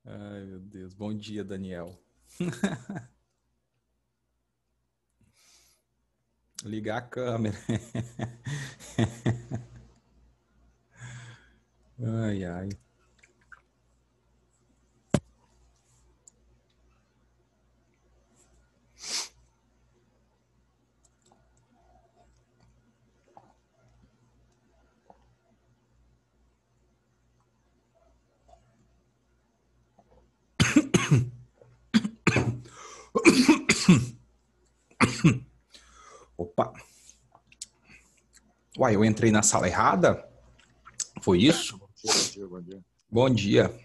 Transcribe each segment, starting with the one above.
Ai, meu Deus. Bom dia, Daniel. Ligar a câmera. Ai, ai. Opa. Uai, eu entrei na sala errada? Foi isso? Bom dia, bom dia, bom dia. Bom dia.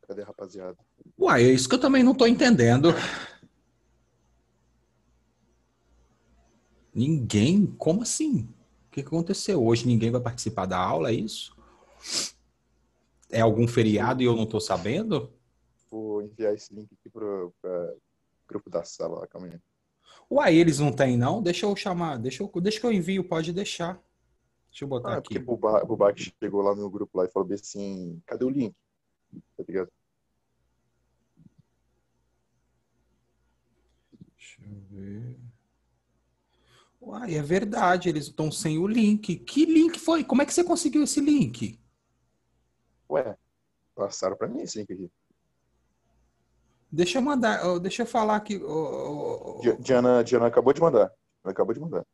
Cadê a rapaziada? Uai, é isso que eu também não tô entendendo. Ninguém? Como assim? O que aconteceu? Hoje ninguém vai participar da aula, é isso? É algum feriado e eu não tô sabendo? Vou enviar esse link aqui para grupo da sala lá, calma aí. Uai, eles não têm, não? Deixa eu chamar, deixa que eu envio, pode deixar. Deixa eu botar Ah, é porque aqui. Bubac chegou lá no grupo lá e falou bem assim, cadê o link? Tá ligado? Deixa eu ver. Uai, é verdade, eles estão sem o link. Que link foi? Como é que você conseguiu esse link? Ué, passaram pra mim esse link aqui. Deixa eu mandar, deixa eu falar aqui. Diana acabou de mandar. Ela acabou de mandar.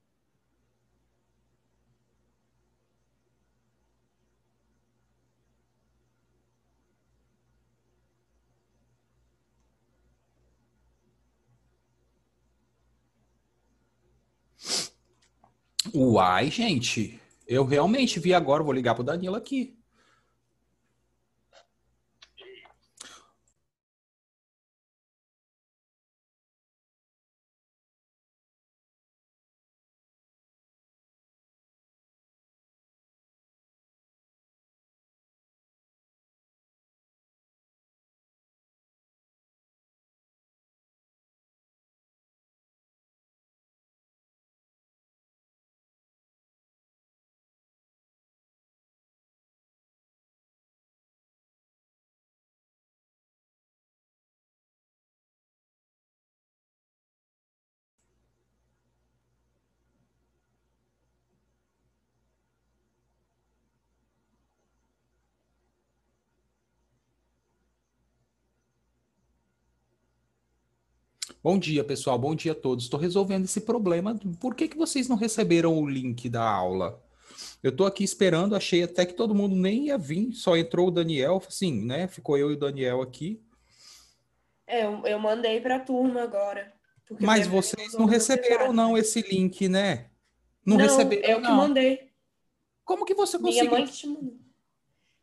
Uai, gente, eu realmente vi agora, vou ligar pro Danilo aqui. Bom dia, pessoal. Bom dia a todos. Estou resolvendo esse problema. Por que que vocês não receberam o link da aula? Eu estou aqui esperando, achei até que todo mundo nem ia vir, só entrou o Daniel, assim, né? Ficou eu e o Daniel aqui. Eu mandei para a turma agora, porque Mas minha mãe vocês mandou não no meu receberam privado. não esse link, né? Não Não, receberam eu que não. mandei. Como que você Minha conseguiu? mãe que te mandou.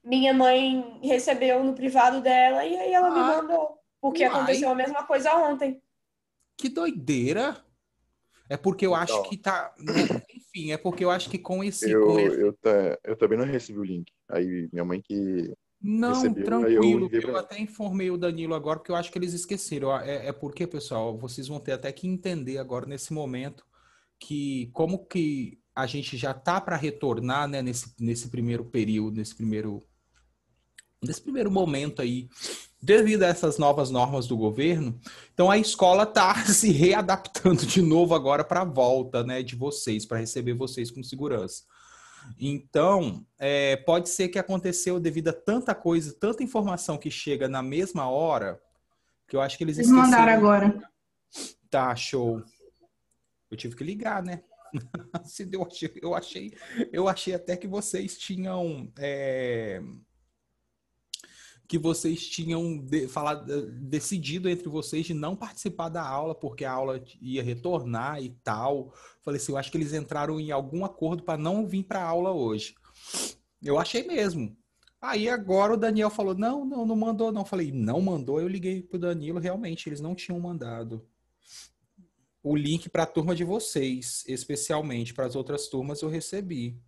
Minha mãe recebeu no privado dela e aí ela me Ai, mandou. Porque aconteceu uai, a mesma coisa ontem. que doideira. É porque eu acho Então, que tá, né? Enfim, é porque eu acho que com eu, esse eu, tá, eu também não recebi o link. Aí minha mãe que Não, recebeu, aí eu tranquilo. enviei pra Eu ela. até informei o Danilo agora, porque eu acho que eles esqueceram. É porque, pessoal, vocês vão ter até que entender agora nesse momento que como que a gente já tá para retornar, né, nesse primeiro período, nesse primeiro momento aí, devido a essas novas normas do governo. Então a escola está se readaptando de novo agora para a volta, né, de vocês, para receber vocês com segurança. Então, pode ser que aconteceu devido a tanta coisa, tanta informação que chega na mesma hora, que eu acho que eles Eles mandaram esqueceram. agora. Tá, show. Eu tive que ligar, né? Eu achei até que vocês tinham decidido entre vocês de não participar da aula, porque a aula ia retornar e tal. Falei assim, eu acho que eles entraram em algum acordo para não vir para a aula hoje. Eu achei mesmo. Aí agora o Daniel falou, não mandou não. Eu falei, não mandou? Eu liguei pro Danilo, realmente, eles não tinham mandado o link para a turma de vocês, especialmente para as outras turmas eu recebi.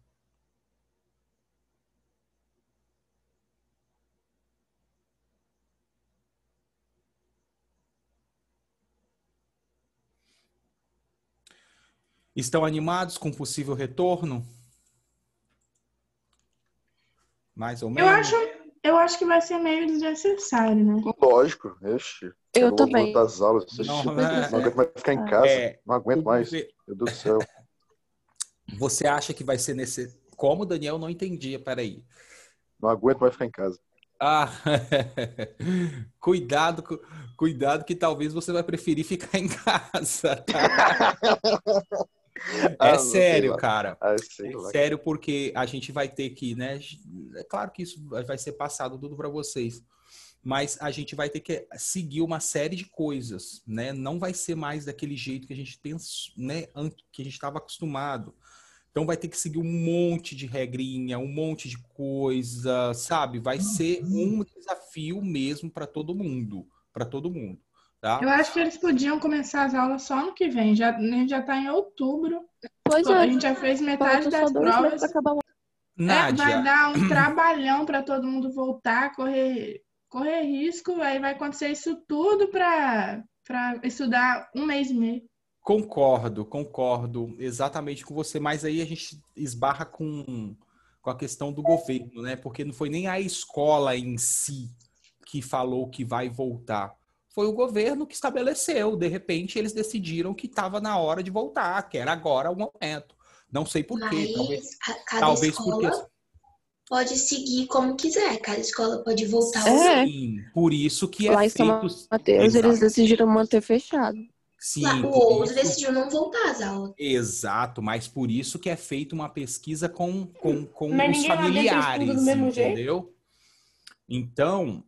Estão animados com possível retorno? Mais ou menos? Eu acho que vai ser meio desnecessário, né? Lógico, Eu logo também. das aulas. Não, Não aguento mais ficar em casa. Não aguento mais. Meu Deus do céu. Você acha que vai ser necessário? Como, Daniel? Não entendia, peraí. Não aguento mais ficar em casa. Ah, cuidado que talvez você vai preferir ficar em casa, tá? É sério, cara. É sério, porque a gente vai ter que, né? É claro que isso vai ser passado tudo para vocês, mas a gente vai ter que seguir uma série de coisas, né? Não vai ser mais daquele jeito que a gente pensa, né? Que a gente estava acostumado. Então vai ter que seguir um monte de regrinha, um monte de coisa, sabe? Vai ser um desafio mesmo para todo mundo, tá? Eu acho que eles podiam começar as aulas só ano que vem. A gente já está em outubro. Pois A é. gente já fez metade das provas. Nádia, vai dar um trabalhão para todo mundo voltar, correr risco. Aí vai acontecer isso tudo para estudar um mês e meio. Concordo exatamente com você, mas aí a gente esbarra com a questão do governo, né? Porque não foi nem a escola em si que falou que vai voltar. Foi o governo que estabeleceu. De repente, eles decidiram que estava na hora de voltar, que era agora o momento. Não sei por quê. Talvez escola pode seguir como quiser. Cada escola pode voltar. Sim, por isso que lá é em São feito... Mateus, eles decidiram manter fechado. Sim, o outro decidiu não voltar às aulas. Exato, mas por isso que é feita uma pesquisa com mas os familiares, do mesmo entendeu? Jeito? Então,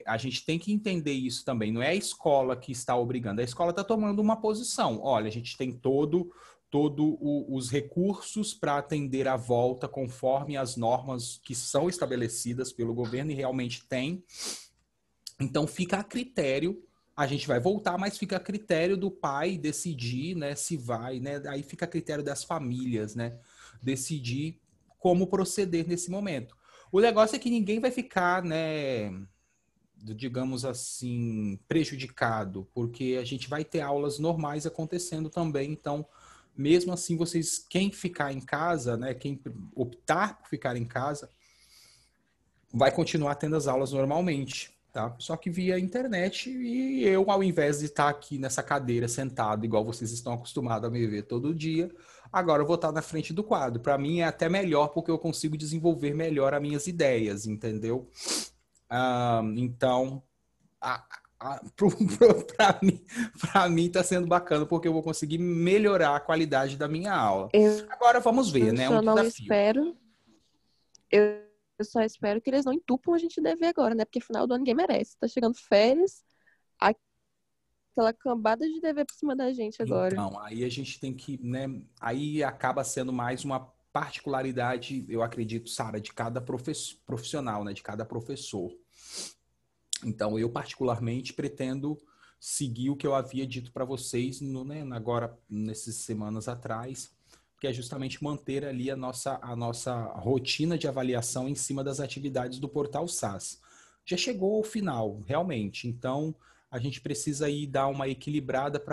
a gente tem que entender isso também. Não é a escola que está obrigando, a escola está tomando uma posição. Olha, a gente tem todo os recursos para atender a volta conforme as normas que são estabelecidas pelo governo e realmente tem. Então, fica a critério. A gente vai voltar, mas fica a critério do pai decidir, né, se vai, né? Aí fica a critério das famílias, né, decidir como proceder nesse momento. O negócio é que ninguém vai ficar, né, digamos assim, prejudicado, porque a gente vai ter aulas normais acontecendo também, então, mesmo assim, quem ficar em casa, né, quem optar por ficar em casa, vai continuar tendo as aulas normalmente. Tá? Só que via internet e eu, ao invés de estar aqui nessa cadeira sentado, igual vocês estão acostumados a me ver todo dia, agora eu vou estar na frente do quadro. Para mim é até melhor porque eu consigo desenvolver melhor as minhas ideias, entendeu? Então, para mim está sendo bacana porque eu vou conseguir melhorar a qualidade da minha aula. Agora vamos ver, né? Eu não espero. Eu só espero que eles não entupam a gente deve agora, né? Porque final do ano ninguém merece. Tá chegando férias, aquela cambada de dever por cima da gente agora. Então, aí a gente tem que, né? Aí acaba sendo mais uma particularidade, eu acredito, Sara, de cada profissional, né? De cada professor. Então, eu particularmente pretendo seguir o que eu havia dito para vocês, né? Agora, nessas semanas atrás, que é justamente manter ali a nossa rotina de avaliação em cima das atividades do Portal SAS. Já chegou ao final, realmente. Então, a gente precisa aí dar uma equilibrada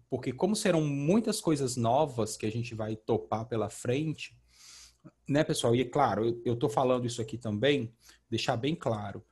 porque como serão muitas coisas novas que a gente vai topar pela frente, né, pessoal? E é claro, eu estou falando isso aqui também, deixar bem claro.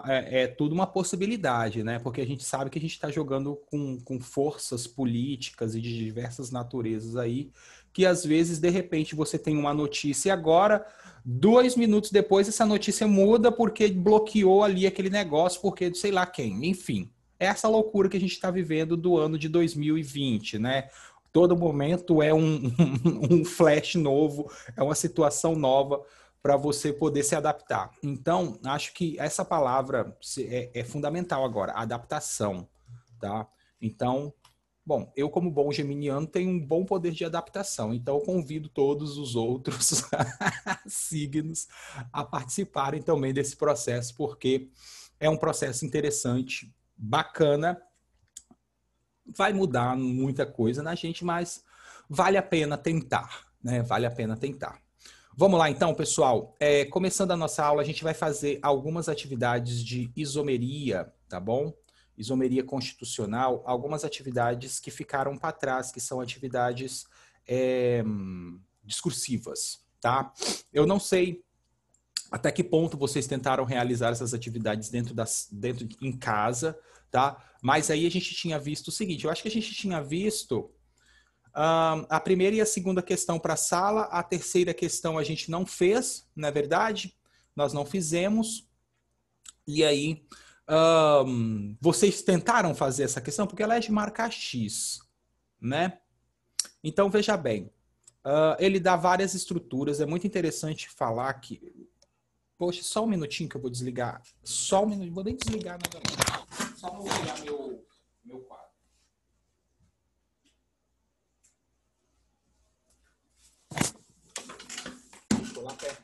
É tudo uma possibilidade, né? Porque a gente sabe que a gente está jogando com forças políticas e de diversas naturezas aí, que às vezes, de repente, você tem uma notícia e agora, 2 minutos depois, essa notícia muda porque bloqueou ali aquele negócio, porque sei lá quem. Enfim, é essa loucura que a gente está vivendo do ano de 2020, né? Todo momento é um flash novo, é uma situação nova para você poder se adaptar. Então, acho que essa palavra é fundamental agora, adaptação, tá? Então, Bom, eu como bom geminiano tenho um bom poder de adaptação, então eu convido todos os outros signos a participarem também desse processo, porque é um processo interessante, bacana, vai mudar muita coisa na gente, mas vale a pena tentar, né? Vale a pena tentar. Vamos lá então, pessoal. Começando a nossa aula, a gente vai fazer algumas atividades de isomeria, tá bom? Isomeria constitucional, algumas atividades que ficaram para trás, que são atividades discursivas, tá? Eu não sei até que ponto vocês tentaram realizar essas atividades dentro em casa, tá? Mas aí a gente tinha visto o seguinte, eu acho que a gente tinha visto a primeira e a segunda questão para a sala, a terceira questão a gente não fez, não é verdade? Nós não fizemos. E aí, vocês tentaram fazer essa questão, porque ela é de marca X, né? Então, veja bem, ele dá várias estruturas, é muito interessante falar que... Poxa, só um minutinho que eu vou desligar. Só um minutinho, vou nem desligar novamente. Só vou ligar meu quadro.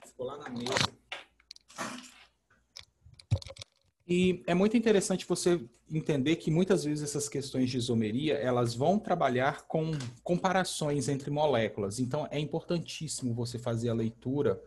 Ficou lá na mesa. E é muito interessante você entender que muitas vezes essas questões de isomeria, elas vão trabalhar com comparações entre moléculas. Então, é importantíssimo você fazer a leitura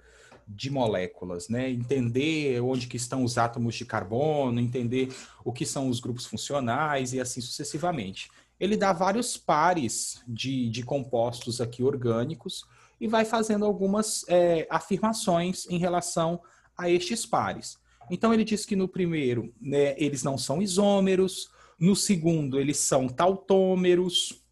de moléculas, né? Entender onde que estão os átomos de carbono, entender o que são os grupos funcionais e assim sucessivamente. Ele dá vários pares de compostos aqui orgânicos e vai fazendo algumas afirmações em relação a estes pares. Então, ele diz que no primeiro, né, eles não são isômeros, no segundo, eles são tautômeros,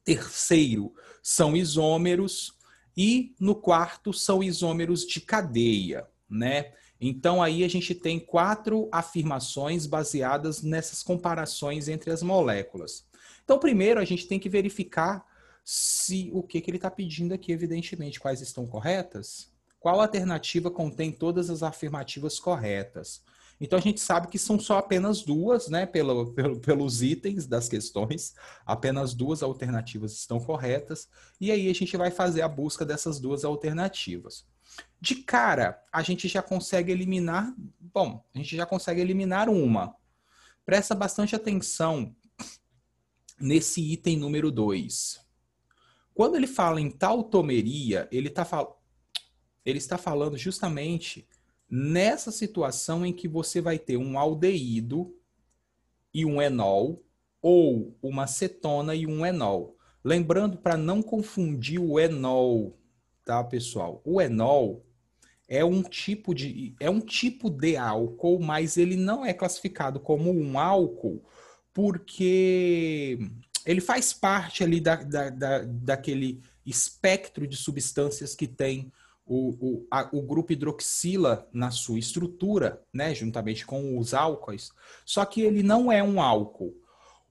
terceiro, são isômeros, e no quarto, são isômeros de cadeia, né? Então, aí a gente tem 4 afirmações baseadas nessas comparações entre as moléculas. Então, primeiro, a gente tem que verificar se o que ele está pedindo aqui, evidentemente, quais estão corretas. Qual alternativa contém todas as afirmativas corretas? Então, a gente sabe que são só apenas 2, né? Pelos itens das questões, apenas 2 alternativas estão corretas. E aí a gente vai fazer a busca dessas 2 alternativas. De cara, a gente já consegue eliminar... Bom, a gente já consegue eliminar uma. Presta bastante atenção nesse item número 2. Quando ele fala em tautomeria, ele está falando justamente nessa situação em que você vai ter um aldeído e um enol, ou uma cetona e um enol. Lembrando para não confundir o enol, tá, pessoal? O enol é um tipo de álcool, mas ele não é classificado como um álcool porque ele faz parte ali daquele espectro de substâncias que tem o grupo hidroxila na sua estrutura, né, juntamente com os álcoois, só que ele não é um álcool.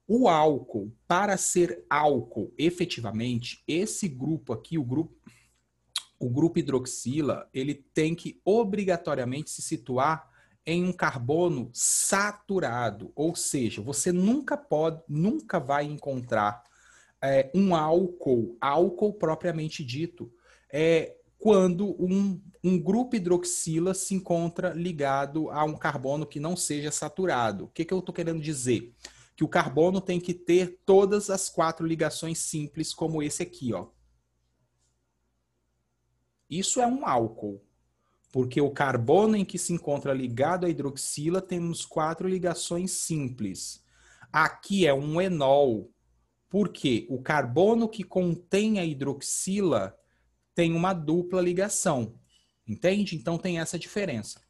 O álcool, para ser álcool efetivamente, esse grupo aqui, o grupo hidroxila, ele tem que obrigatoriamente se situar em um carbono saturado, ou seja, você nunca vai encontrar um álcool propriamente dito, quando um grupo hidroxila se encontra ligado a um carbono que não seja saturado. O que eu estou querendo dizer? Que o carbono tem que ter todas as 4 ligações simples, como esse aqui, ó. Isso é um álcool, porque o carbono em que se encontra ligado à hidroxila temos 4 ligações simples. Aqui é um enol, porque o carbono que contém a hidroxila tem uma dupla ligação, entende? Então tem essa diferença.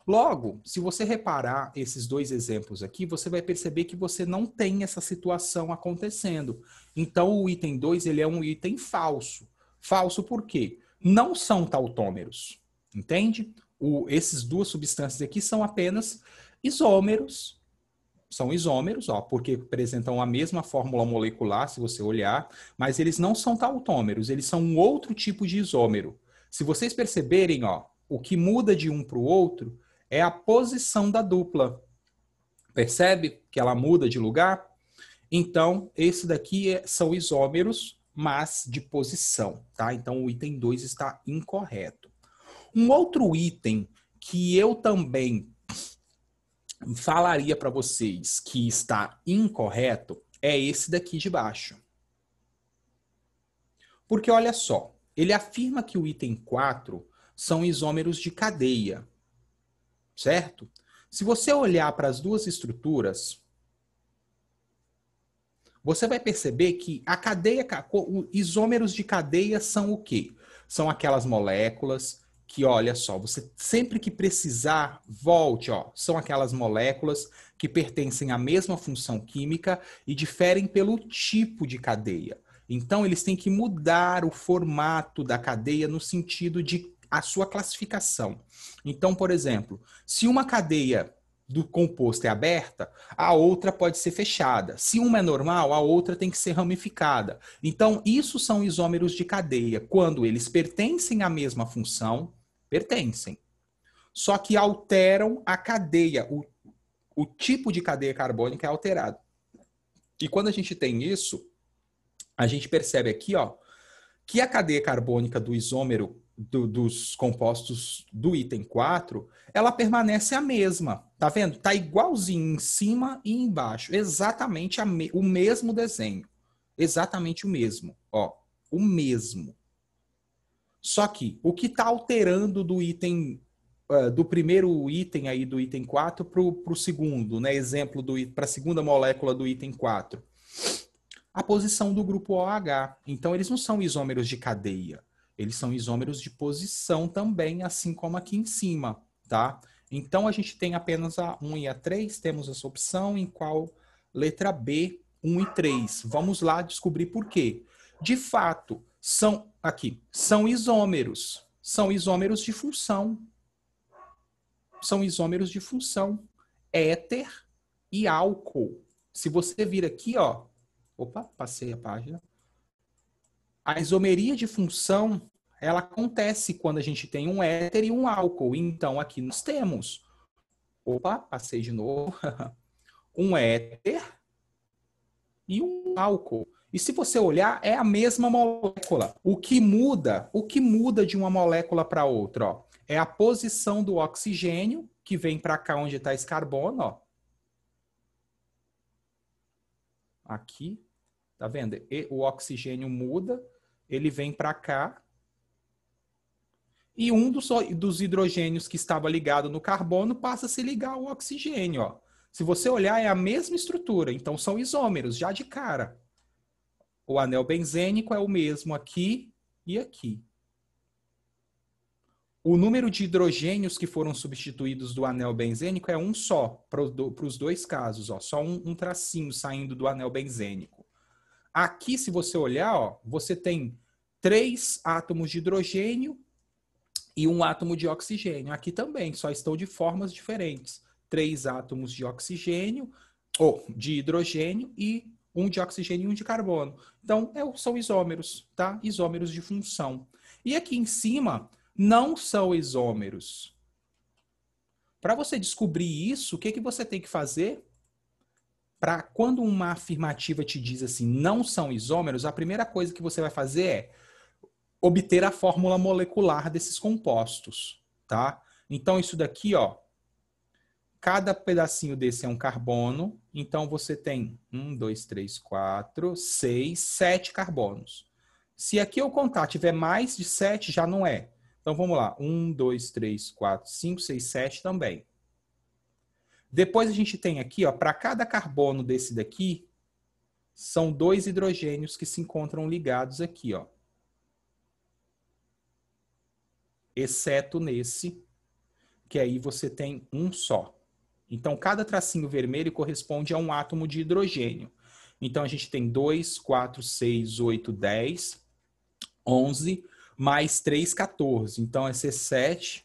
Logo, se você reparar esses 2 exemplos aqui, você vai perceber que você não tem essa situação acontecendo. Então o item 2, ele é um item falso. Falso por quê? Não são tautômeros, entende? Esses 2 substâncias aqui são apenas isômeros. São isômeros, ó, porque apresentam a mesma fórmula molecular, se você olhar, mas eles não são tautômeros, eles são um outro tipo de isômero. Se vocês perceberem, ó, o que muda de um para o outro é a posição da dupla. Percebe que ela muda de lugar? Então, esse daqui são isômeros, mas de posição, tá? Então, o item 2 está incorreto. Um outro item que eu também falaria para vocês que está incorreto é esse daqui de baixo. Porque, olha só, ele afirma que o item 4 são isômeros de cadeia, certo? Se você olhar para as duas estruturas, você vai perceber que a cadeia, isômeros de cadeia são o quê? São aquelas moléculas que, olha só, você sempre que precisar, volte, ó, são aquelas moléculas que pertencem à mesma função química e diferem pelo tipo de cadeia. Então, eles têm que mudar o formato da cadeia no sentido de a sua classificação. Então, por exemplo, se uma cadeia do composto é aberta, a outra pode ser fechada. Se uma é normal, a outra tem que ser ramificada. Então, isso são isômeros de cadeia. Quando eles pertencem à mesma função, pertencem. Só que alteram a cadeia. O tipo de cadeia carbônica é alterado. E quando a gente tem isso, a gente percebe aqui, ó, que a cadeia carbônica do isômero dos compostos do item 4, ela permanece a mesma. Tá vendo? Tá igualzinho em cima e embaixo. Exatamente o mesmo desenho. Exatamente o mesmo. Ó, o mesmo. Só que o que está alterando do item do primeiro item aí do item 4 para o segundo, né? Exemplo para a segunda molécula do item 4. A posição do grupo OH. Então, eles não são isômeros de cadeia. Eles são isômeros de posição também, assim como aqui em cima, tá? Então, a gente tem apenas a 1 e a 3. Temos essa opção em qual letra B, 1 e 3. Vamos lá descobrir por quê. De fato, são isômeros. São isômeros de função. São isômeros de função. Éter e álcool. Se você vir aqui, ó. Opa, passei a página. A isomeria de função, ela acontece quando a gente tem um éter e um álcool. Então, aqui nós temos... Opa, passei de novo. Um éter e um álcool. E se você olhar, é a mesma molécula. O que muda de uma molécula para outra, ó, é a posição do oxigênio, que vem para cá onde está esse carbono, ó. Aqui, tá vendo? E o oxigênio muda, ele vem para cá. E um dos hidrogênios que estava ligado no carbono passa a se ligar ao oxigênio, ó. Se você olhar, é a mesma estrutura. Então, são isômeros, já de cara. O anel benzênico é o mesmo aqui e aqui. O número de hidrogênios que foram substituídos do anel benzênico é um só, para os dois casos. Ó, só um tracinho saindo do anel benzênico. Aqui, se você olhar, ó, você tem 3 átomos de hidrogênio e 1 átomo de oxigênio. Aqui também, só estão de formas diferentes. 3 átomos de oxigênio, ou de hidrogênio, e 1 de oxigênio e 1 de carbono. Então, são isômeros, tá? Isômeros de função. E aqui em cima, não são isômeros. Para você descobrir isso, o que você tem que fazer? Para quando uma afirmativa te diz assim, não são isômeros, a primeira coisa que você vai fazer é obter a fórmula molecular desses compostos, tá? Então, isso daqui, ó, cada pedacinho desse é um carbono, então você tem 1, 2, 3, 4, 6, 7 carbonos. Se aqui eu contar tiver mais de 7, já não é. Então, vamos lá. 1, 2, 3, 4, 5, 6, 7 também. Depois a gente tem aqui, ó, para cada carbono desse daqui, são 2 hidrogênios que se encontram ligados aqui, ó. Exceto nesse, que aí você tem um só. Então, cada tracinho vermelho corresponde a um átomo de hidrogênio. Então, a gente tem 2, 4, 6, 8, 10, 11, mais 3, 14. Então, é C7,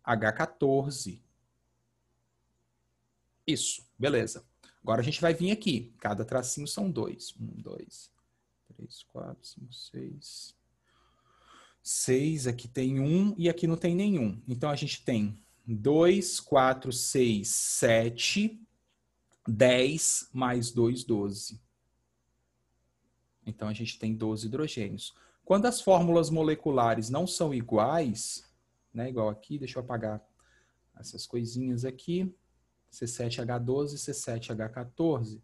H14. Isso, beleza. Agora a gente vai vir aqui. Cada tracinho são 2. 1, 2, 3, 4, 5, 6. 6, aqui tem 1 e aqui não tem nenhum. Então, a gente tem 2, 4, 6, 7. 10 mais 2, 12. Então, a gente tem 12 hidrogênios. Quando as fórmulas moleculares não são iguais, né, igual aqui, deixa eu apagar essas coisinhas aqui, C7H12 e C7H14.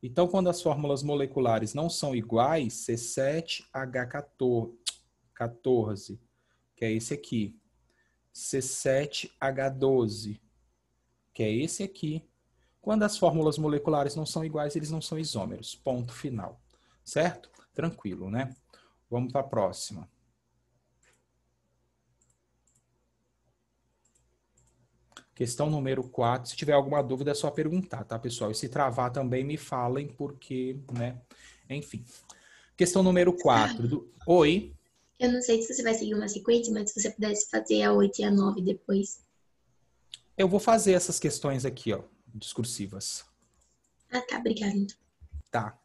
Então, quando as fórmulas moleculares não são iguais, C7H14, que é esse aqui, C7H12, que é esse aqui. Quando as fórmulas moleculares não são iguais, eles não são isômeros. Ponto final. Certo? Tranquilo, né? Vamos para a próxima. Questão número 4. Se tiver alguma dúvida, é só perguntar, tá, pessoal? E se travar também, me falem, porque, né? Enfim. Questão número 4. Oi? Eu não sei se você vai seguir uma sequência, mas se você pudesse fazer a 8 e a 9 depois. Eu vou fazer essas questões aqui, ó, discursivas. Ah, tá. Obrigada, então. Tá.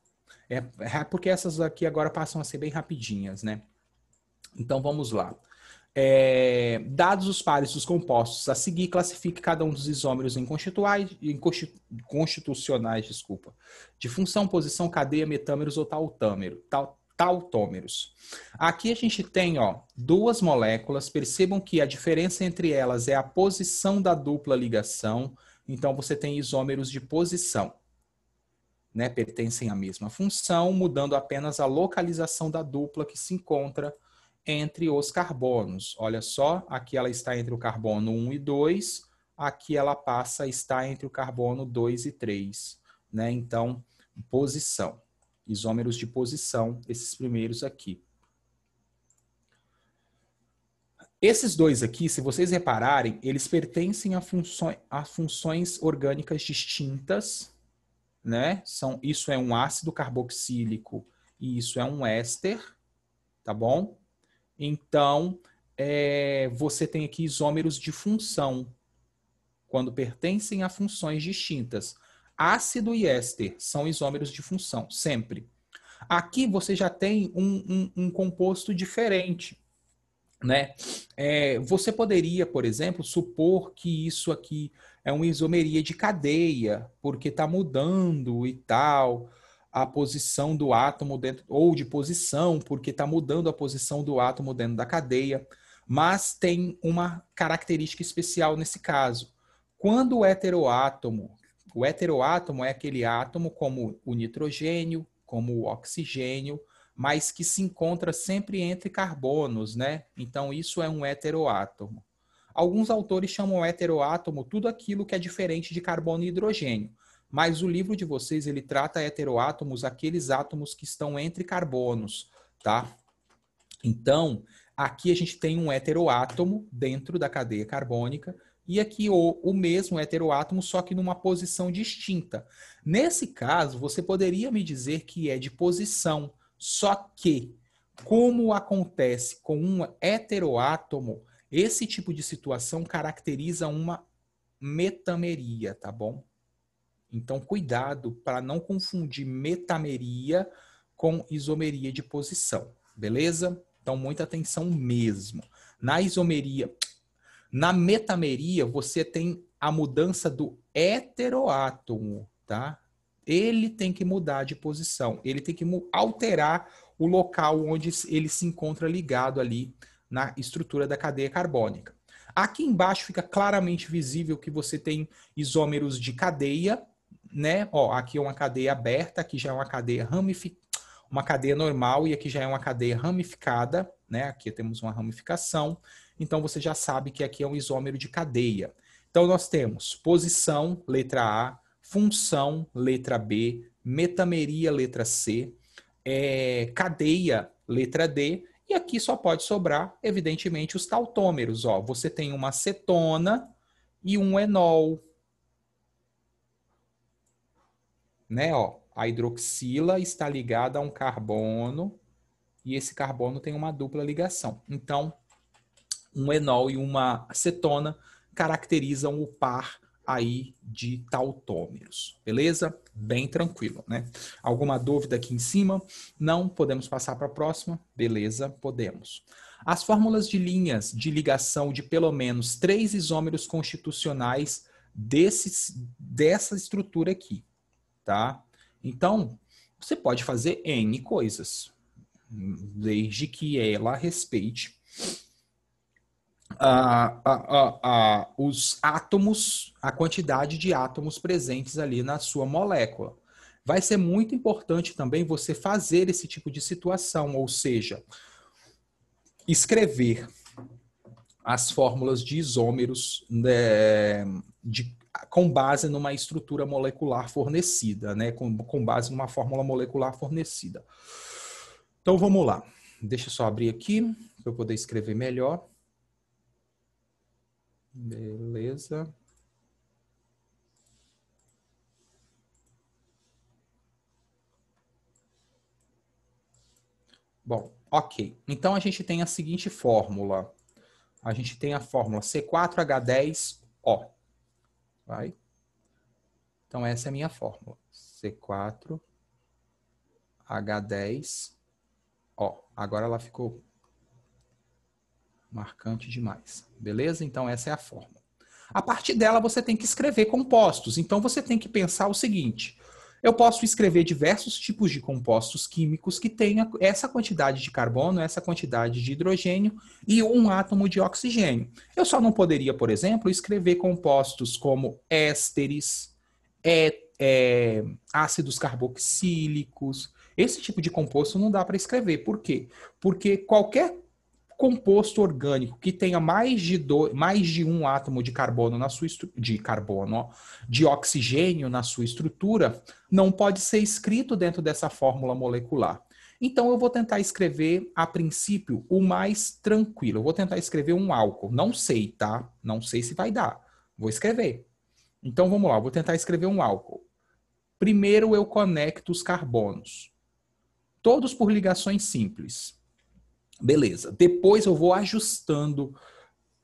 É porque essas aqui agora passam a ser bem rapidinhas, né? Então, vamos lá. Dados os pares dos compostos a seguir, classifique cada um dos isômeros em constitucionais, de função, posição, cadeia, metâmeros ou tautômeros. Aqui a gente tem, ó, duas moléculas. Percebam que a diferença entre elas é a posição da dupla ligação. Então, você tem isômeros de posição, né? Pertencem à mesma função, mudando apenas a localização da dupla que se encontra entre os carbonos. Olha só, aqui ela está entre o carbono 1 e 2, aqui ela passa a estar entre o carbono 2 e 3, né? Então, posição, isômeros de posição, esses primeiros aqui. Esses dois aqui, se vocês repararem, eles pertencem a funções orgânicas distintas, né? Isso é um ácido carboxílico e isso é um éster, tá bom? Então, você tem aqui isômeros de função, quando pertencem a funções distintas. Ácido e éster são isômeros de função, sempre. Aqui você já tem um composto diferente, né? Você poderia, por exemplo, supor que isso aqui é uma isomeria de cadeia, porque está mudando e tal a posição do átomo dentro, ou de posição, porque está mudando a posição do átomo dentro da cadeia, mas tem uma característica especial nesse caso. Quando o heteroátomo é aquele átomo como o nitrogênio, como o oxigênio, mas que se encontra sempre entre carbonos, né? Então, isso é um heteroátomo. Alguns autores chamam heteroátomo tudo aquilo que é diferente de carbono e hidrogênio. Mas o livro de vocês, ele trata heteroátomos, aqueles átomos que estão entre carbonos, tá? Então, aqui a gente tem um heteroátomo dentro da cadeia carbônica e aqui o mesmo heteroátomo, só que numa posição distinta. Nesse caso, você poderia me dizer que é de posição, só que, como acontece com um heteroátomo, esse tipo de situação caracteriza uma metameria, tá bom? Então, cuidado para não confundir metameria com isomeria de posição, beleza? Então, muita atenção mesmo. Na metameria, você tem a mudança do heteroátomo, tá? Ele tem que mudar de posição, ele tem que alterar o local onde ele se encontra ligado ali na estrutura da cadeia carbônica. Aqui embaixo fica claramente visível que você tem isômeros de cadeia, né? Ó, aqui é uma cadeia aberta, aqui já é uma cadeia uma cadeia normal e aqui já é uma cadeia ramificada, né? Aqui temos uma ramificação. Então você já sabe que aqui é um isômero de cadeia. Então nós temos posição, letra A, função, letra B, metameria, letra C, cadeia, letra D, e aqui só pode sobrar, evidentemente, os tautômeros. Ó, você tem uma cetona e um enol. Né, ó, a hidroxila está ligada a um carbono e esse carbono tem uma dupla ligação. Então, um enol e uma cetona caracterizam o par aí de tautômeros, beleza? Bem tranquilo, né? Alguma dúvida aqui em cima? Não? Podemos passar para a próxima? Beleza, podemos. As fórmulas de linhas de ligação de pelo menos 3 isômeros constitucionais dessa estrutura aqui, tá? Então, você pode fazer N coisas, desde que ela respeite os átomos, a quantidade de átomos presentes ali na sua molécula. Vai ser muito importante também você fazer esse tipo de situação, ou seja, escrever as fórmulas de isômeros, né, com base numa estrutura molecular fornecida, né, com base numa fórmula molecular fornecida. Então vamos lá. Deixa eu só abrir aqui para eu poder escrever melhor. Beleza. Bom, ok. Então a gente tem a seguinte fórmula. A gente tem a fórmula C4H10O. Vai. Então essa é a minha fórmula. C4H10O. Agora ela ficou marcante demais. Beleza? Então essa é a fórmula. A partir dela você tem que escrever compostos. Então você tem que pensar o seguinte: eu posso escrever diversos tipos de compostos químicos que tenham essa quantidade de carbono, essa quantidade de hidrogênio e um átomo de oxigênio. Eu só não poderia, por exemplo, escrever compostos como ésteres, ácidos carboxílicos. Esse tipo de composto não dá para escrever. Por quê? Porque qualquer composto orgânico que tenha mais de um átomo de carbono na sua de oxigênio na sua estrutura, não pode ser escrito dentro dessa fórmula molecular. Então eu vou tentar escrever, a princípio, o mais tranquilo. Eu vou tentar escrever um álcool. Não sei, tá? Não sei se vai dar. Vou escrever. Então vamos lá, vou tentar escrever um álcool. Primeiro eu conecto os carbonos. Todos por ligações simples. Beleza. Depois eu vou ajustando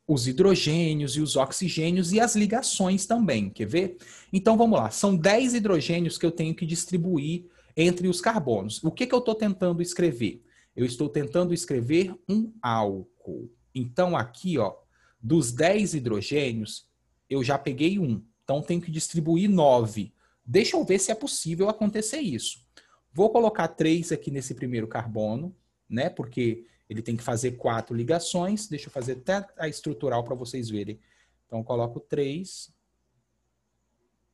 os hidrogênios e os oxigênios e as ligações também. Quer ver? Então vamos lá. São 10 hidrogênios que eu tenho que distribuir entre os carbonos. O que eu estou tentando escrever? Eu estou tentando escrever um álcool. Então aqui, ó, dos 10 hidrogênios, eu já peguei um. Então tenho que distribuir 9. Deixa eu ver se é possível acontecer isso. Vou colocar 3 aqui nesse primeiro carbono, né? Porque ele tem que fazer 4 ligações. Deixa eu fazer até a estrutural para vocês verem. Então, eu coloco 3.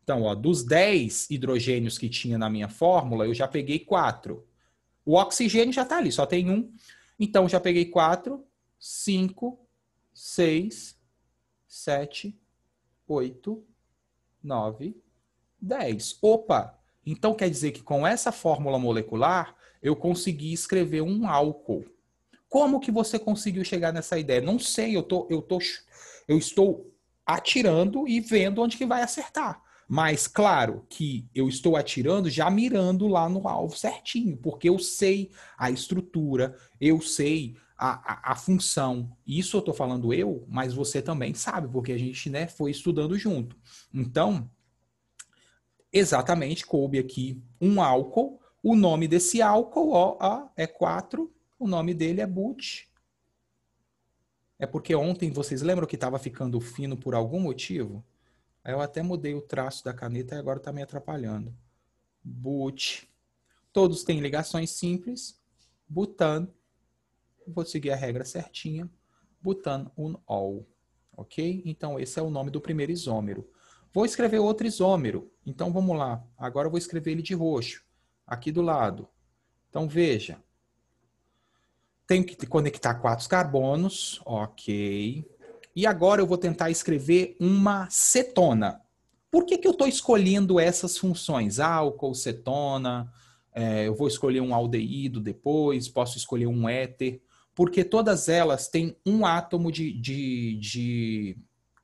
Então, ó, dos 10 hidrogênios que tinha na minha fórmula, eu já peguei 4. O oxigênio já está ali, só tem 1. Então, já peguei 4, 5, 6, 7, 8, 9, 10. Opa! Então, quer dizer que com essa fórmula molecular, eu consegui escrever um álcool. Como que você conseguiu chegar nessa ideia? Não sei, eu estou atirando e vendo onde que vai acertar. Mas, claro, que eu estou atirando já mirando lá no alvo certinho, porque eu sei a estrutura, eu sei a função. Isso eu estou falando eu, mas você também sabe, porque a gente, né, foi estudando junto. Então, exatamente, coube aqui um álcool. O nome desse álcool, ó, é 4. O nome dele é but. É porque ontem, vocês lembram que estava ficando fino por algum motivo? Aí eu até mudei o traço da caneta e agora está me atrapalhando. But. Todos têm ligações simples. Butan. Vou seguir a regra certinha. Butanol. Ok? Então, esse é o nome do primeiro isômero. Vou escrever outro isômero. Então, vamos lá. Agora eu vou escrever ele de roxo. Aqui do lado. Então, veja. Tenho que conectar 4 carbonos. Ok. E agora eu vou tentar escrever uma cetona. Por que eu estou escolhendo essas funções? Álcool, cetona. Eu vou escolher um aldeído depois. Posso escolher um éter. Porque todas elas têm um átomo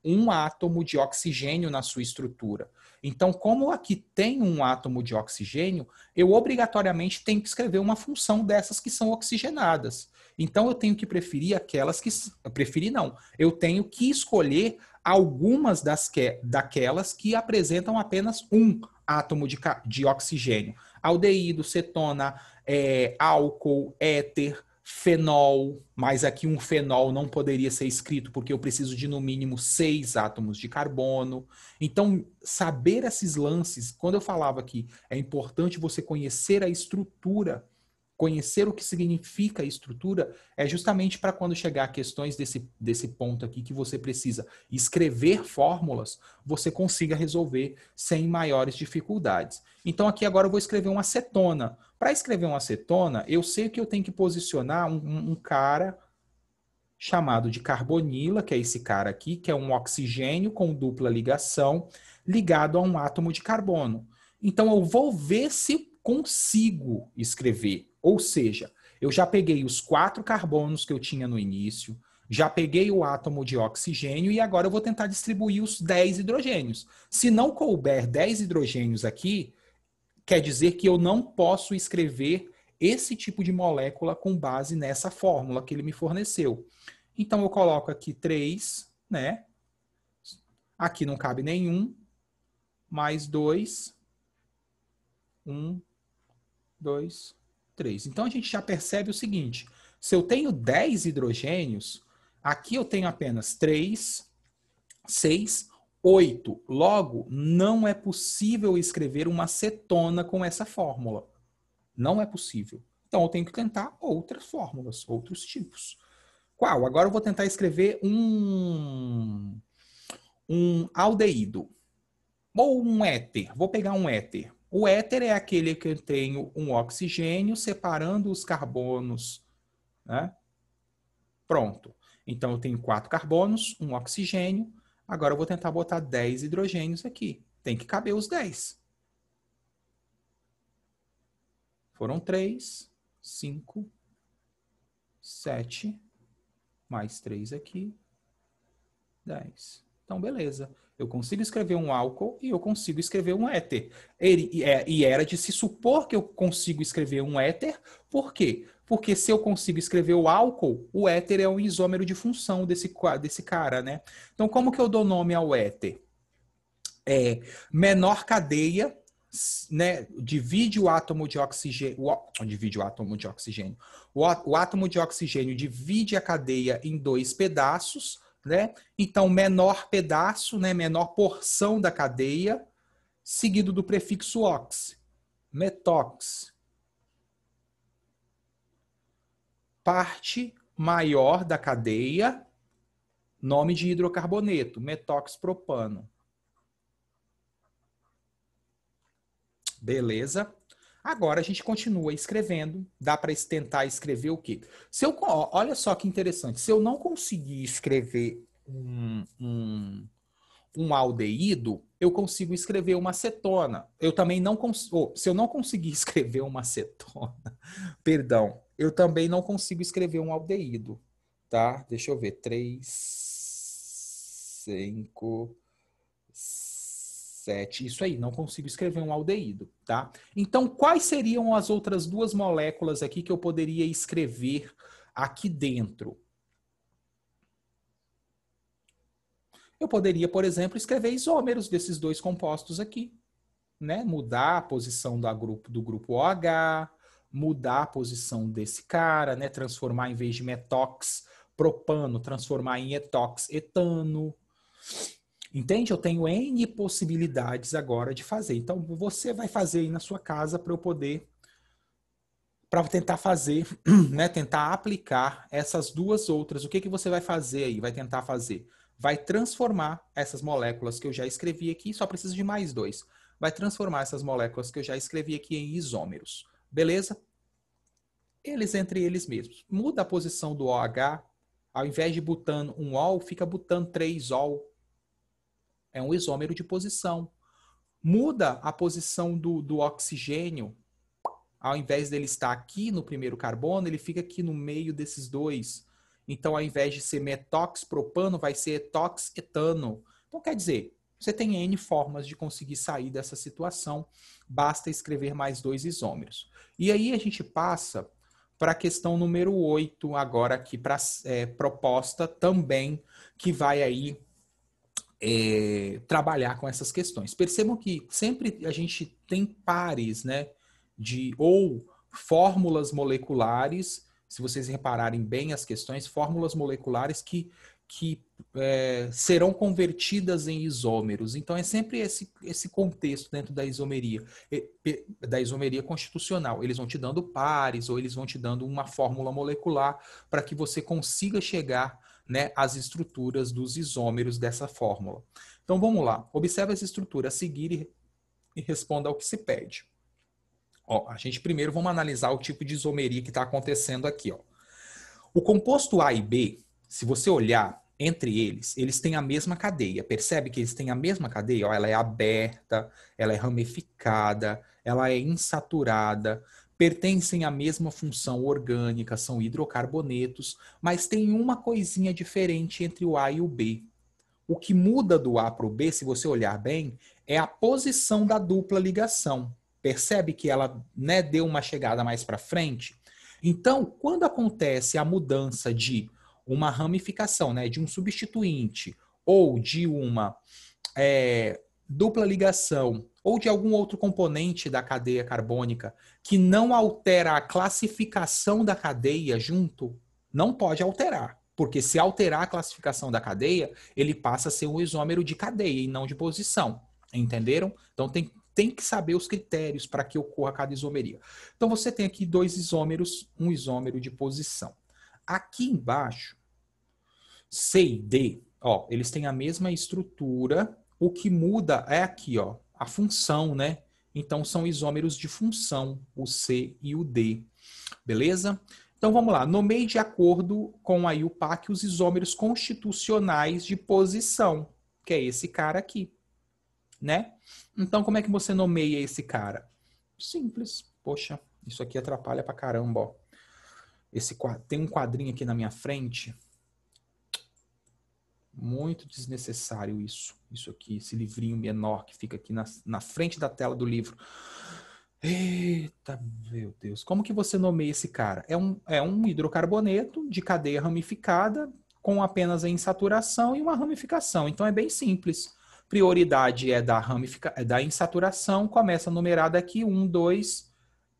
um átomo de oxigênio na sua estrutura. Então, como aqui tem um átomo de oxigênio, eu obrigatoriamente tenho que escrever uma função dessas que são oxigenadas. Então, eu tenho que preferir aquelas que... Preferir não. Eu tenho que escolher algumas daquelas que apresentam apenas um átomo de oxigênio. Aldeído, cetona, álcool, éter, fenol, mas aqui um fenol não poderia ser escrito porque eu preciso de no mínimo 6 átomos de carbono. Então, saber esses lances, quando eu falava que é importante você conhecer a estrutura, conhecer o que significa a estrutura, é justamente para quando chegar a questões desse ponto aqui que você precisa escrever fórmulas, você consiga resolver sem maiores dificuldades. Então aqui agora eu vou escrever uma acetona. Para escrever uma acetona, eu sei que eu tenho que posicionar um cara chamado de carbonila, que é esse cara aqui, que é um oxigênio com dupla ligação, ligado a um átomo de carbono. Então eu vou ver se consigo escrever. Ou seja, eu já peguei os 4 carbonos que eu tinha no início, já peguei o átomo de oxigênio e agora eu vou tentar distribuir os 10 hidrogênios. Se não couber 10 hidrogênios aqui, quer dizer que eu não posso escrever esse tipo de molécula com base nessa fórmula que ele me forneceu. Então eu coloco aqui 3, né? Aqui não cabe nenhum, mais 2, 1, 2, 3. Então a gente já percebe o seguinte, se eu tenho 10 hidrogênios, aqui eu tenho apenas 3, 6, 8. Logo, não é possível escrever uma acetona com essa fórmula. Não é possível. Então eu tenho que tentar outras fórmulas, outros tipos. Qual? Agora eu vou tentar escrever um aldeído. Ou um éter. Vou pegar um éter. O éter é aquele que eu tenho um oxigênio separando os carbonos, né? Pronto. Então eu tenho 4 carbonos, um oxigênio. Agora eu vou tentar botar 10 hidrogênios aqui. Tem que caber os 10. Foram 3, 5, 7, mais 3 aqui, 10. Então, beleza. Eu consigo escrever um álcool e eu consigo escrever um éter. E era de se supor que eu consigo escrever um éter. Por quê? Porque se eu consigo escrever o álcool, o éter é um isômero de função desse cara, né? Então, como que eu dou nome ao éter? Menor cadeia, né? Divide o átomo de oxigênio. Divide o átomo de oxigênio. O átomo de oxigênio divide a cadeia em 2 pedaços. Né? Então, menor pedaço, né? Menor porção da cadeia, seguido do prefixo ox. Metox. Parte maior da cadeia, nome de hidrocarboneto, metoxpropano. Beleza? Agora a gente continua escrevendo. Dá para tentar escrever o quê? Olha só que interessante. Se eu não conseguir escrever um aldeído, eu consigo escrever uma acetona. Eu também não consigo. Se eu não conseguir escrever uma acetona, perdão, eu também não consigo escrever um aldeído. Tá? Deixa eu ver. 3, 5, 7. Isso aí, não consigo escrever um aldeído, tá? Então, quais seriam as outras 2 moléculas aqui que eu poderia escrever aqui dentro? Eu poderia, por exemplo, escrever isômeros desses 2 compostos aqui, né? Mudar a posição do grupo OH, mudar a posição desse cara, né? Transformar em vez de metox propano, transformar em etox etano. Entende? Eu tenho N possibilidades agora de fazer. Então, você vai fazer aí na sua casa para tentar fazer, né? Tentar aplicar essas 2 outras. O que você vai fazer aí? Vai tentar fazer? Vai transformar essas moléculas que eu já escrevi aqui, só preciso de mais 2. Vai transformar essas moléculas que eu já escrevi aqui em isômeros. Beleza? Eles entre eles mesmos. Muda a posição do OH. Ao invés de butano 1-ol, fica butano 3-ol. É um isômero de posição. Muda a posição do oxigênio. Ao invés dele estar aqui no primeiro carbono, ele fica aqui no meio desses 2. Então, ao invés de ser metoxpropano, vai ser etoxetano. Então, quer dizer, você tem N formas de conseguir sair dessa situação. Basta escrever mais 2 isômeros. E aí a gente passa para a questão número 8, agora aqui para proposta também, que vai aí trabalhar com essas questões. Percebam que sempre a gente tem pares, né, ou fórmulas moleculares se vocês repararem bem as questões, fórmulas moleculares que serão convertidas em isômeros. Então, é sempre esse contexto dentro da isomeria constitucional. Eles vão te dando pares ou eles vão te dando uma fórmula molecular para que você consiga chegar, né, às estruturas dos isômeros dessa fórmula. Então, vamos lá. Observe as estruturas a seguir e responda ao que se pede. Ó, a gente primeiro vamos analisar o tipo de isomeria que está acontecendo aqui. Ó. O composto A e B, se você olhar entre eles têm a mesma cadeia. Percebe que eles têm a mesma cadeia? Ó, ela é aberta, ela é ramificada, ela é insaturada, pertencem à mesma função orgânica, são hidrocarbonetos, mas tem uma coisinha diferente entre o A e o B. O que muda do A para o B, se você olhar bem, é a posição da dupla ligação. Percebe que ela, né, deu uma chegada mais para frente? Então, quando acontece a mudança de uma ramificação, né, de um substituinte ou de uma dupla ligação ou de algum outro componente da cadeia carbônica que não altera a classificação da cadeia junto, não pode alterar. Porque se alterar a classificação da cadeia, ele passa a ser um isômero de cadeia e não de posição. Entenderam? Então tem que saber os critérios para que ocorra cada isomeria. Então você tem aqui dois isômeros, um isômero de posição. Aqui embaixo, C e D, ó, eles têm a mesma estrutura. O que muda é aqui, ó, a função, né? Então são isômeros de função, o C e o D. Beleza? Então vamos lá. Nomeie de acordo com a IUPAC os isômeros constitucionais de posição, que é esse cara aqui, né? Então como é que você nomeia esse cara? Simples. Poxa, isso aqui atrapalha pra caramba, ó. Tem um quadrinho aqui na minha frente. Muito desnecessário isso. Isso aqui, esse livrinho menor que fica aqui na frente da tela do livro. Eita, meu Deus. Como que você nomeia esse cara? É um hidrocarboneto de cadeia ramificada com apenas a insaturação e uma ramificação. Então é bem simples. Prioridade é da insaturação. Começa numerada aqui. 1, 2,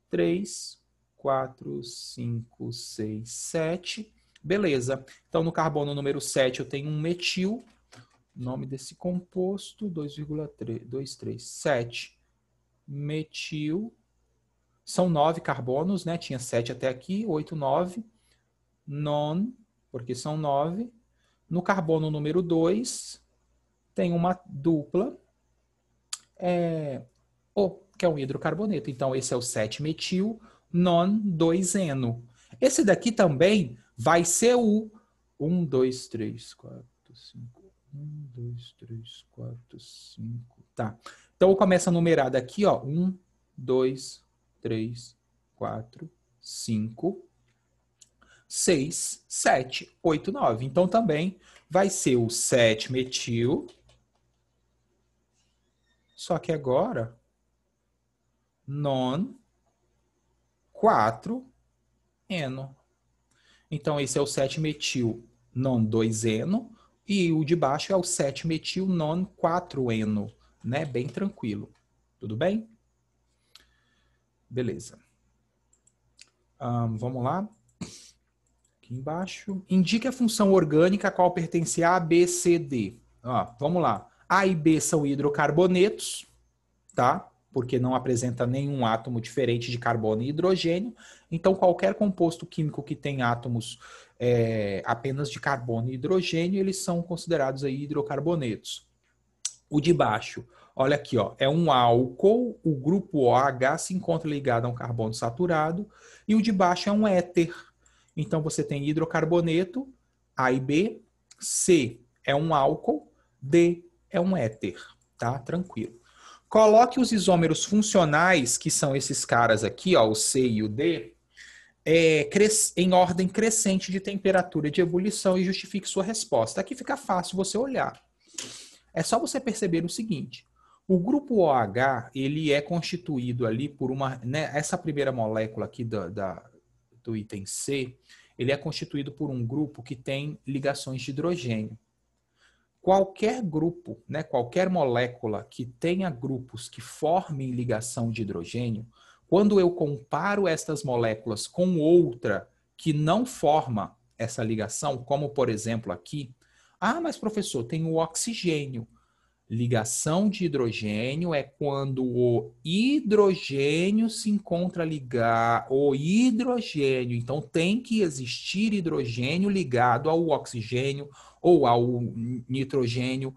3, 4, 5, 6, 7... Beleza. Então, no carbono número 7, eu tenho um metil. Nome desse composto, 2,237. Metil. São 9 carbonos, né? Tinha 7 até aqui, 8, 9. Non, porque são 9. No carbono número 2, tem uma dupla, que é um hidrocarboneto. Então, esse é o 7-metil, non 2-eno. Esse daqui também vai ser o 1, 2, 3, 4, 5. 1, 2, 3, 4, 5. Tá. Então, eu começo a numerar daqui, ó. 1, 2, 3, 4, 5, 6, 7, 8, 9. Então, também vai ser o 7-metil. Só que agora, non 4-eno. Então, esse é o 7-metil non 2-eno e o de baixo é o 7-metil non 4-eno, né? Bem tranquilo. Tudo bem? Beleza. Vamos lá. Aqui embaixo. Indique a função orgânica a qual pertence A, B, C, D. Vamos lá. A e B são hidrocarbonetos, tá? Porque não apresenta nenhum átomo diferente de carbono e hidrogênio. Então, qualquer composto químico que tem átomos apenas de carbono e hidrogênio, eles são considerados aí hidrocarbonetos. O de baixo, olha aqui, ó, é um álcool, o grupo OH se encontra ligado a um carbono saturado, e o de baixo é um éter. Então, você tem hidrocarboneto, A e B, C é um álcool, D é um éter, tá? Tranquilo. Coloque os isômeros funcionais, que são esses caras aqui, ó, o C e o D, em ordem crescente de temperatura de ebulição e justifique sua resposta. Aqui fica fácil você olhar. É só você perceber o seguinte. O grupo OH, ele é constituído ali por uma... Né, essa primeira molécula aqui do item C, ele é constituído por um grupo que tem ligações de hidrogênio. Qualquer grupo, né, qualquer molécula que tenha grupos que formem ligação de hidrogênio, quando eu comparo estas moléculas com outra que não forma essa ligação, como por exemplo aqui, mas professor, tem o oxigênio. Ligação de hidrogênio é quando o hidrogênio se encontra ligado, o hidrogênio, então tem que existir hidrogênio ligado ao oxigênio ou ao nitrogênio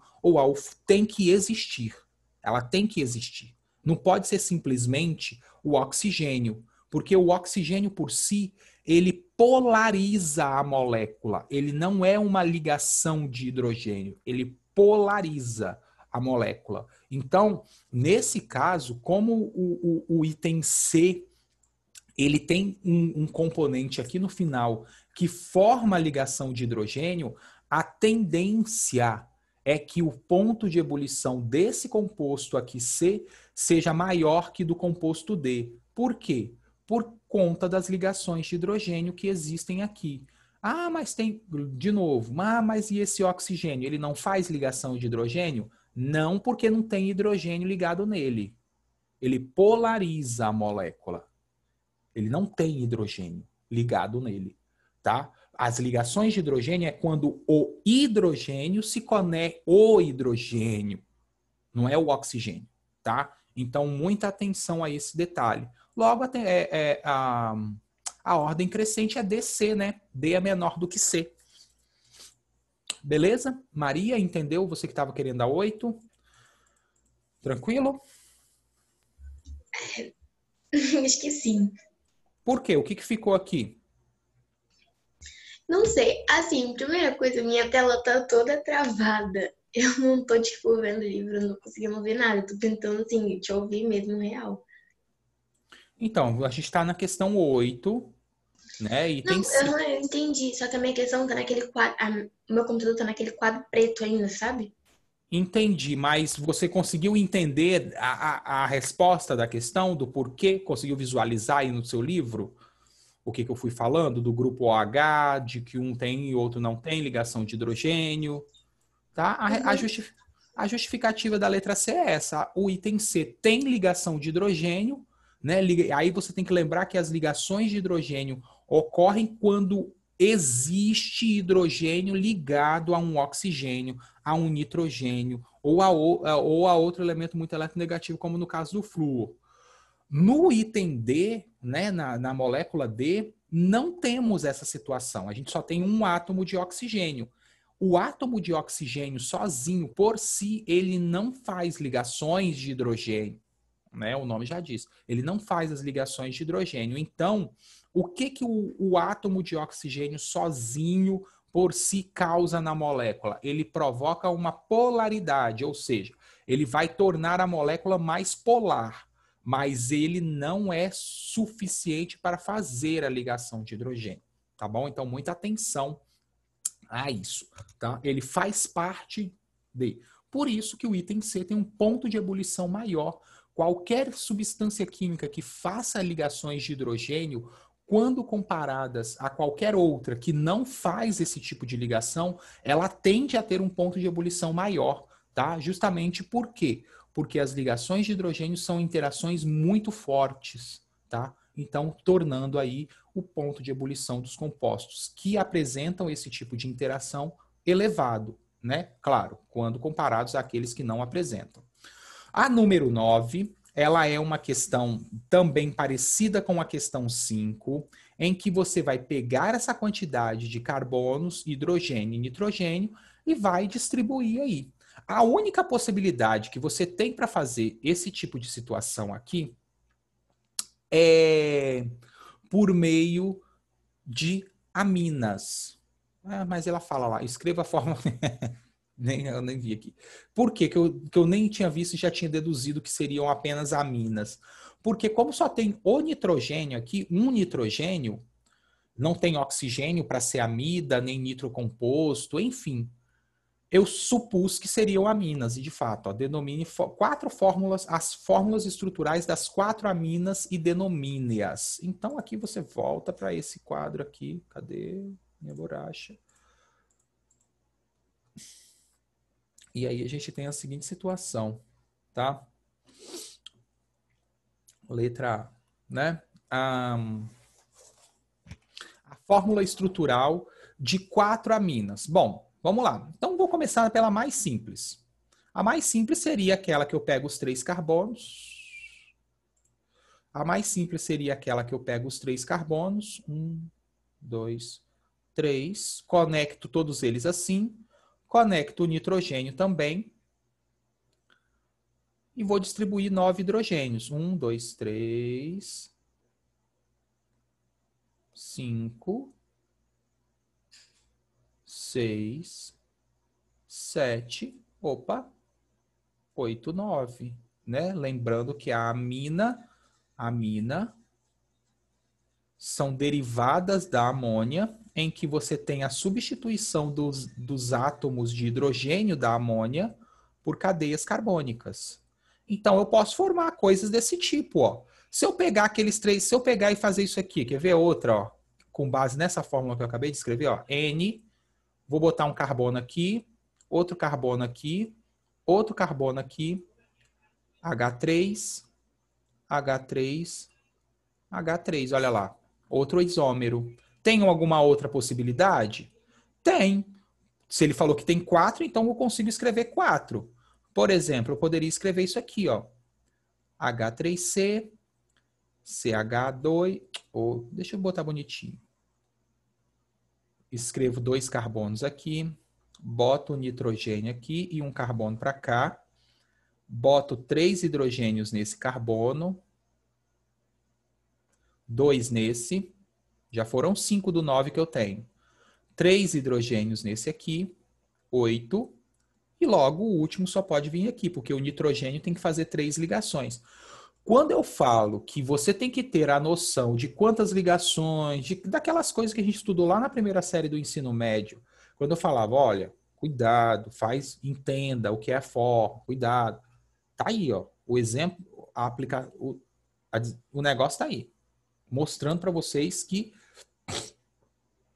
tem que existir. Ela tem que existir. Não pode ser simplesmente o oxigênio, porque o oxigênio por si, ele polariza a molécula. Ele não é uma ligação de hidrogênio, ele polariza a molécula. Então, nesse caso, como o item C, ele tem um componente aqui no final que forma a ligação de hidrogênio, a tendência é que o ponto de ebulição desse composto aqui C seja maior que do composto D. Por quê? Por conta das ligações de hidrogênio que existem aqui. Mas tem, de novo, mas e esse oxigênio? Ele não faz ligação de hidrogênio? Não, porque não tem hidrogênio ligado nele. Ele polariza a molécula. Ele não tem hidrogênio ligado nele, tá? As ligações de hidrogênio é quando o hidrogênio se conecta o hidrogênio, não é o oxigênio, tá? Então, muita atenção a esse detalhe. Logo, a ordem crescente é DC, né? D é menor do que C. Beleza? Maria, entendeu? Você que estava querendo dar 8? Tranquilo? Acho que sim. Por quê? O que ficou aqui? Não sei. Assim, primeira coisa, minha tela tá toda travada. Eu não tô, tipo, vendo o livro, não conseguindo ver nada. Eu tô tentando, assim, te ouvir mesmo real. Então, a gente está na questão 8, né? E Não, tem eu entendi. Só que a minha questão tá naquele quadro. O meu computador tá naquele quadro preto ainda, sabe? Entendi, mas você conseguiu entender a resposta da questão, do porquê? Conseguiu visualizar aí no seu livro? O que eu fui falando? Do grupo OH, de que um tem e outro não tem ligação de hidrogênio, tá? A justificativa da letra C é essa. O item C tem ligação de hidrogênio, né? Aí você tem que lembrar que as ligações de hidrogênio ocorrem quando existe hidrogênio ligado a um oxigênio, a um nitrogênio ou a outro elemento muito eletronegativo, como no caso do flúor. No item D, né, na molécula D, não temos essa situação. A gente só tem um átomo de oxigênio. O átomo de oxigênio sozinho, por si, ele não faz ligações de hidrogênio, né? O nome já diz. Ele não faz as ligações de hidrogênio. Então, o que o átomo de oxigênio sozinho, por si, causa na molécula? Ele provoca uma polaridade, ou seja, ele vai tornar a molécula mais polar, mas ele não é suficiente para fazer a ligação de hidrogênio, tá bom? Então, muita atenção a isso, tá? Ele faz parte de. Por isso que o item C tem um ponto de ebulição maior. Qualquer substância química que faça ligações de hidrogênio, quando comparadas a qualquer outra que não faz esse tipo de ligação, ela tende a ter um ponto de ebulição maior, tá? Justamente por quê? Porque as ligações de hidrogênio são interações muito fortes, tá? Então, tornando aí o ponto de ebulição dos compostos que apresentam esse tipo de interação elevado, né? Claro, quando comparados àqueles que não apresentam. A número 9, ela é uma questão também parecida com a questão 5, em que você vai pegar essa quantidade de carbonos, hidrogênio e nitrogênio e vai distribuir aí. A única possibilidade que você tem para fazer esse tipo de situação aqui é por meio de aminas. Mas ela fala lá, escreva a fórmula. Eu nem vi aqui. Por quê? Que eu nem tinha visto e já tinha deduzido que seriam apenas aminas. Porque como só tem o nitrogênio aqui, um nitrogênio, não tem oxigênio para ser amida, nem nitrocomposto, enfim. Eu supus que seriam aminas, e de fato, ó, denomine 4 fórmulas, as fórmulas estruturais das 4 aminas e denomine-as. Então, aqui você volta para esse quadro aqui. Cadê minha borracha? E aí a gente tem a seguinte situação, tá? Letra A, né? A fórmula estrutural de 4 aminas. Bom, vamos lá. Então, vou começar pela mais simples. A mais simples seria aquela que eu pego os 3 carbonos. A mais simples seria aquela que eu pego os 3 carbonos. 1, 2, 3. Conecto todos eles assim. Conecto o nitrogênio também. E vou distribuir 9 hidrogênios. 1, 2, 3, 5, 6, 7, 8, 9. Né? Lembrando que a amina são derivadas da amônia, em que você tem a substituição dos átomos de hidrogênio da amônia por cadeias carbônicas. Então, eu posso formar coisas desse tipo, ó. Se eu pegar aqueles 3, se eu pegar e fazer isso aqui, quer ver outra, ó, com base nessa fórmula que eu acabei de escrever, ó, N, vou botar um carbono aqui, outro carbono aqui, outro carbono aqui, H3, H3, H3, olha lá, outro isômero. Tem alguma outra possibilidade? Tem. Se ele falou que tem 4, então eu consigo escrever 4. Por exemplo, eu poderia escrever isso aqui, ó. H3C, CH2, ou deixa eu botar bonitinho. Escrevo 2 carbonos aqui, boto o nitrogênio aqui e um carbono para cá. Boto 3 hidrogênios nesse carbono, 2 nesse, já foram 5 do 9 que eu tenho. 3 hidrogênios nesse aqui, 8. E logo o último só pode vir aqui, porque o nitrogênio tem que fazer 3 ligações. Quando eu falo que você tem que ter a noção de quantas ligações, daquelas coisas que a gente estudou lá na primeira série do ensino médio, quando eu falava, olha, cuidado, entenda o que é for, cuidado. Tá aí, ó, o exemplo, o negócio tá aí, mostrando para vocês que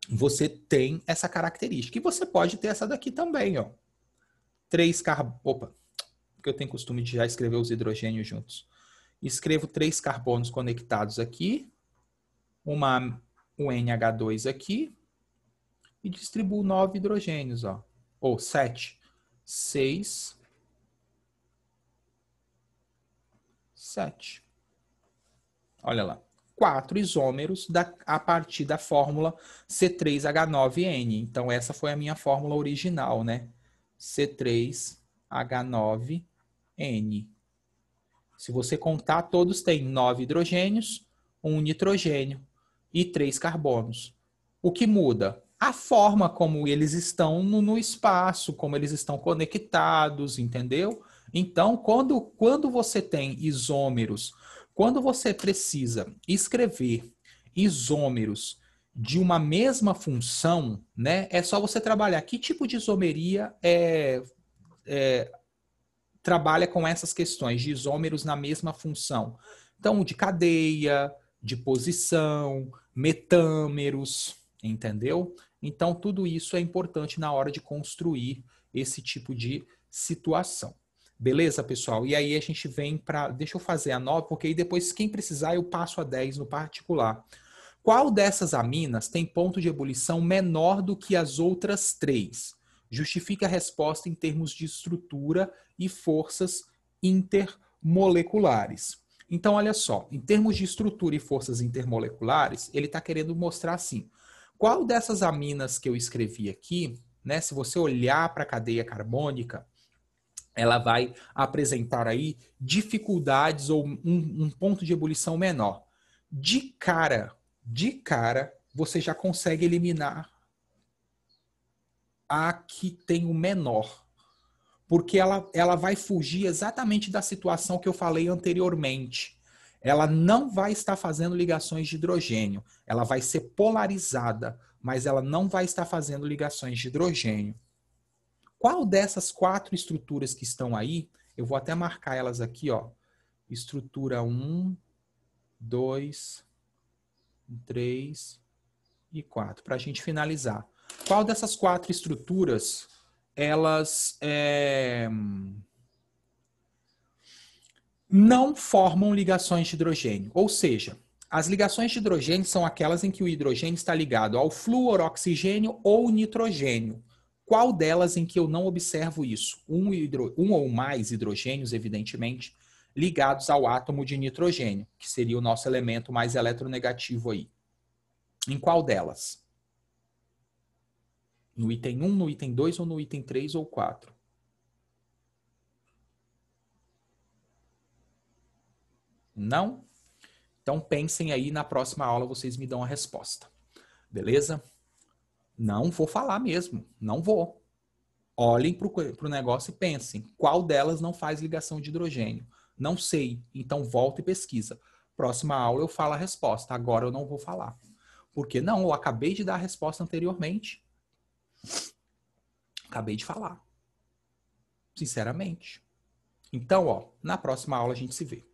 você tem essa característica. E você pode ter essa daqui também, ó. 3 carbonos. Opa, porque eu tenho costume de já escrever os hidrogênios juntos. Escrevo 3 carbonos conectados aqui, um NH2 aqui, e distribuo 9 hidrogênios, ó. Ou 7. 6, 7. Olha lá. 4 isômeros a partir da fórmula C3H9N. Então, essa foi a minha fórmula original, né? C3H9N. Se você contar, todos têm 9 hidrogênios, 1 nitrogênio e 3 carbonos. O que muda? A forma como eles estão no espaço, como eles estão conectados, entendeu? Então, quando você tem isômeros, quando você precisa escrever isômeros de uma mesma função, né, é só você trabalhar que tipo de isomeria trabalha com essas questões de isômeros na mesma função. Então, de cadeia, de posição, metâmeros, entendeu? Então, tudo isso é importante na hora de construir esse tipo de situação. Beleza, pessoal? E aí a gente vem para... Deixa eu fazer a 9, porque aí depois, quem precisar, eu passo a 10 no particular. Qual dessas aminas tem ponto de ebulição menor do que as outras 3? Justifique a resposta em termos de estrutura e forças intermoleculares. Então, olha só, em termos de estrutura e forças intermoleculares, ele está querendo mostrar assim, qual dessas aminas que eu escrevi aqui, né, se você olhar para a cadeia carbônica, ela vai apresentar aí dificuldades ou um ponto de ebulição menor. De cara, você já consegue eliminar a que tem o menor. Porque ela vai fugir exatamente da situação que eu falei anteriormente. Ela não vai estar fazendo ligações de hidrogênio. Ela vai ser polarizada, mas ela não vai estar fazendo ligações de hidrogênio. Qual dessas 4 estruturas que estão aí, eu vou até marcar elas aqui, ó. Estrutura 1, 2, 3 e 4, para a gente finalizar. Qual dessas 4 estruturas, elas não formam ligações de hidrogênio? Ou seja, As ligações de hidrogênio são aquelas em que o hidrogênio está ligado ao flúor, oxigênio ou nitrogênio. Qual delas em que eu não observo isso? Um ou mais hidrogênios, evidentemente, ligados ao átomo de nitrogênio, que seria o nosso elemento mais eletronegativo aí. Em qual delas? No item 1, no item 2 ou no item 3 ou 4? Não? Então pensem aí, na próxima aula vocês me dão a resposta. Beleza? Não vou falar mesmo, não vou. Olhem para o negócio e pensem, qual delas não faz ligação de hidrogênio? Não sei, então volta e pesquisa. Próxima aula eu falo a resposta, agora eu não vou falar. Porque não, eu acabei de dar a resposta anteriormente. Acabei de falar. Sinceramente. Então, ó, na próxima aula a gente se vê.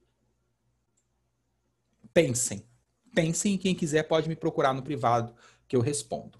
Pensem. Pensem e quem quiser pode me procurar no privado que eu respondo.